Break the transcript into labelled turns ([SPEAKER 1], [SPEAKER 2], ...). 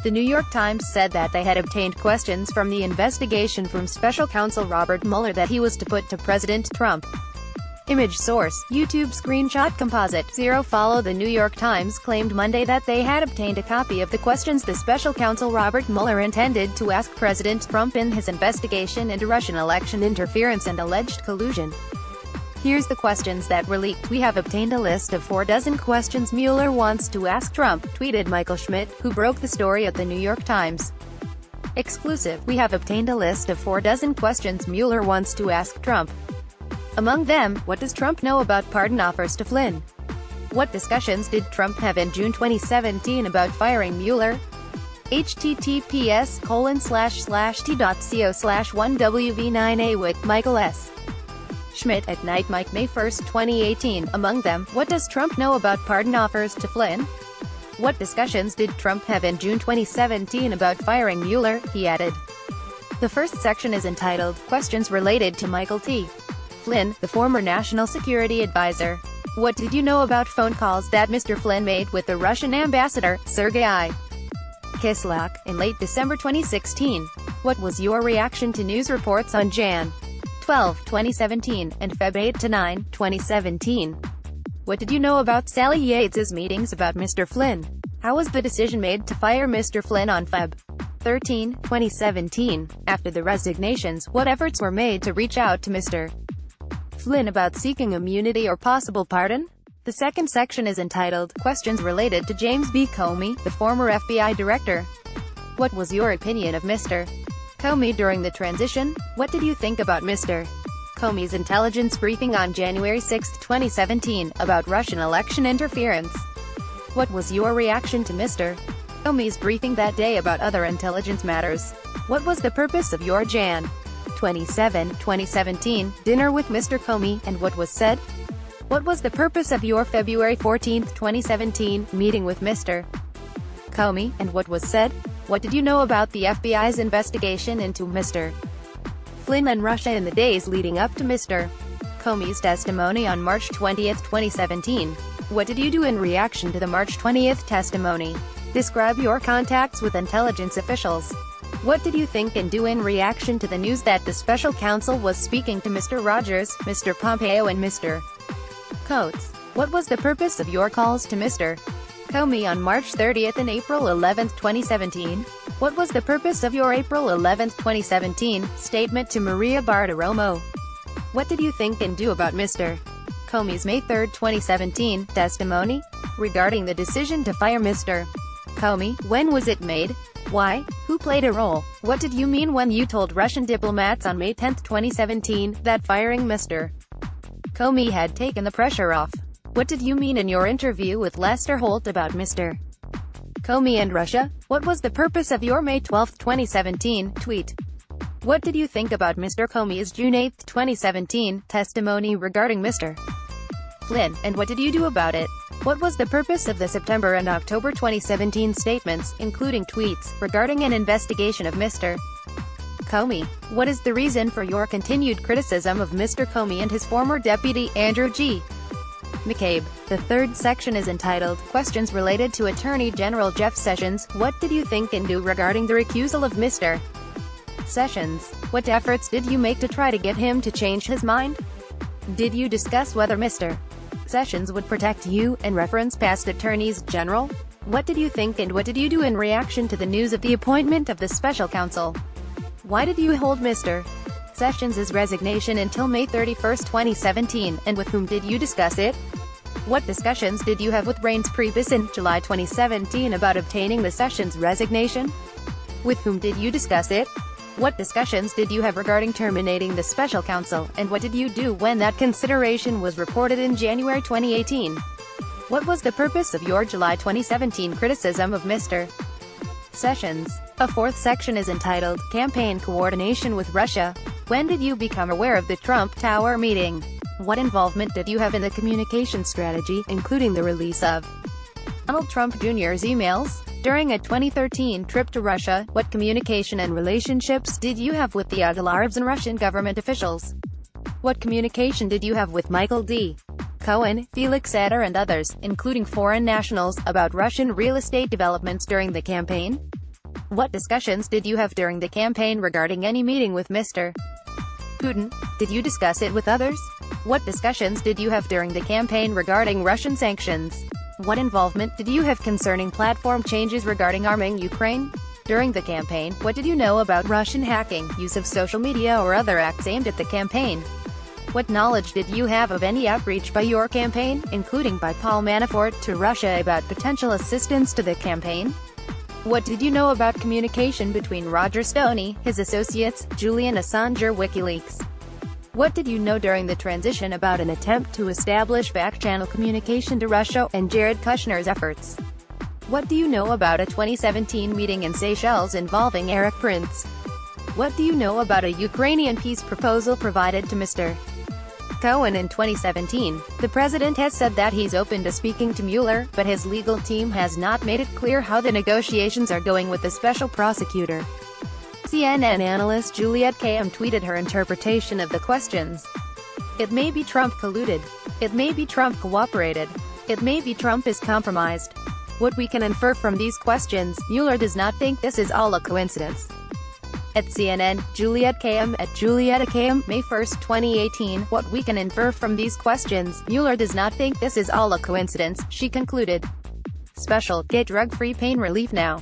[SPEAKER 1] The New York Times said that they had obtained questions from the investigation from special counsel Robert Mueller that he was to put to President Trump. Image source, YouTube screenshot composite. 0 Follow. The New York Times claimed Monday that they had obtained a copy of the questions the special counsel Robert Mueller intended to ask President Trump in his investigation into Russian election interference and alleged collusion. Here's the questions that were leaked. "We have obtained a list of 4 questions Mueller wants to ask Trump," tweeted Michael Schmidt, who broke the story at the New York Times. Exclusive. "We have obtained a list of 4 questions Mueller wants to ask Trump. Among them, what does Trump know about pardon offers to Flynn? What discussions did Trump have in June 2017 about firing Mueller? https://t.co/1wv9a with Michael S. Schmidt at night. Mike, May 1, 2018. Among them, what does Trump know about pardon offers to Flynn? What discussions did Trump have in June 2017 about firing Mueller?" he added. The first section is entitled, Questions Related to Michael T. Flynn, the former National Security Advisor. What did you know about phone calls that Mr. Flynn made with the Russian ambassador, Sergei Kislyak, in late December 2016? What was your reaction to news reports on Jan. 12, 2017, and Feb 8-9, 2017? What did you know about Sally Yates's meetings about Mr. Flynn? How was the decision made to fire Mr. Flynn on Feb. 13, 2017? After the resignations, what efforts were made to reach out to Mr. Flynn about seeking immunity or possible pardon? The second section is entitled, Questions Related to James B. Comey, the former FBI Director. What was your opinion of Mr. Comey during the transition? What did you think about Mr. Comey's intelligence briefing on January 6, 2017, about Russian election interference? What was your reaction to Mr. Comey's briefing that day about other intelligence matters? What was the purpose of your Jan. 27, 2017, dinner with Mr. Comey, and what was said? What was the purpose of your February 14, 2017, meeting with Mr. Comey, and what was said? What did you know about the FBI's investigation into Mr. Flynn and Russia in the days leading up to Mr. Comey's testimony on March 20, 2017? What did you do in reaction to the March 20 testimony? Describe your contacts with intelligence officials. What did you think and do in reaction to the news that the special counsel was speaking to Mr. Rogers, Mr. Pompeo and Mr. Coates? What was the purpose of your calls to Mr. Comey on March 30 and April 11, 2017? What was the purpose of your April 11, 2017, statement to Maria Bartiromo? What did you think and do about Mr. Comey's May 3, 2017, testimony? Regarding the decision to fire Mr. Comey, when was it made? Why? Who played a role? What did you mean when you told Russian diplomats on May 10, 2017, that firing Mr. Comey had taken the pressure off? What did you mean in your interview with Lester Holt about Mr. Comey and Russia? What was the purpose of your May 12, 2017, tweet? What did you think about Mr. Comey's June 8, 2017, testimony regarding Mr. Flynn, and what did you do about it? What was the purpose of the September and October 2017 statements, including tweets, regarding an investigation of Mr. Comey? What is the reason for your continued criticism of Mr. Comey and his former deputy, Andrew G. McCabe? The third section is entitled, Questions Related to Attorney General Jeff Sessions. What did you think and do regarding the recusal of Mr. Sessions? What efforts did you make to try to get him to change his mind? Did you discuss whether Mr. Sessions would protect you, and reference past attorneys general? What did you think and what did you do in reaction to the news of the appointment of the special counsel? Why did you hold Mr. Sessions' resignation until May 31, 2017, and with whom did you discuss it? What discussions did you have with Reince Priebus in July 2017 about obtaining the Sessions resignation? With whom did you discuss it? What discussions did you have regarding terminating the special counsel, and what did you do when that consideration was reported in January 2018? What was the purpose of your July 2017 criticism of Mr. Sessions? A fourth section is entitled, Campaign Coordination with Russia. When did you become aware of the Trump Tower meeting? What involvement did you have in the communication strategy, including the release of Donald Trump Jr.'s emails? During a 2013 trip to Russia, what communication and relationships did you have with the Agalarevs and Russian government officials? What communication did you have with Michael D. Cohen, Felix Sater and others, including foreign nationals, about Russian real estate developments during the campaign? What discussions did you have during the campaign regarding any meeting with Mr. Putin? Did you discuss it with others? What discussions did you have during the campaign regarding Russian sanctions? What involvement did you have concerning platform changes regarding arming Ukraine? During the campaign, what did you know about Russian hacking, use of social media or other acts aimed at the campaign? What knowledge did you have of any outreach by your campaign, including by Paul Manafort, to Russia about potential assistance to the campaign? What did you know about communication between Roger Stoney, his associates, Julian Assange or WikiLeaks? What did you know during the transition about an attempt to establish back-channel communication to Russia, and Jared Kushner's efforts? What do you know about a 2017 meeting in Seychelles involving Eric Prince? What do you know about a Ukrainian peace proposal provided to Mr. Cohen in 2017? The president has said that he's open to speaking to Mueller, but his legal team has not made it clear how the negotiations are going with the special prosecutor. CNN analyst Juliette Kayyem tweeted her interpretation of the questions. It may be Trump colluded. It may be Trump cooperated. It may be Trump is compromised. What we can infer from these questions, Mueller does not think this is all a coincidence. At CNN, Juliette Kayyem, at Juliette Kayyem, May 1, 2018, what we can infer from these questions, Mueller does not think this is all a coincidence, she concluded. Special, get drug-free pain relief now.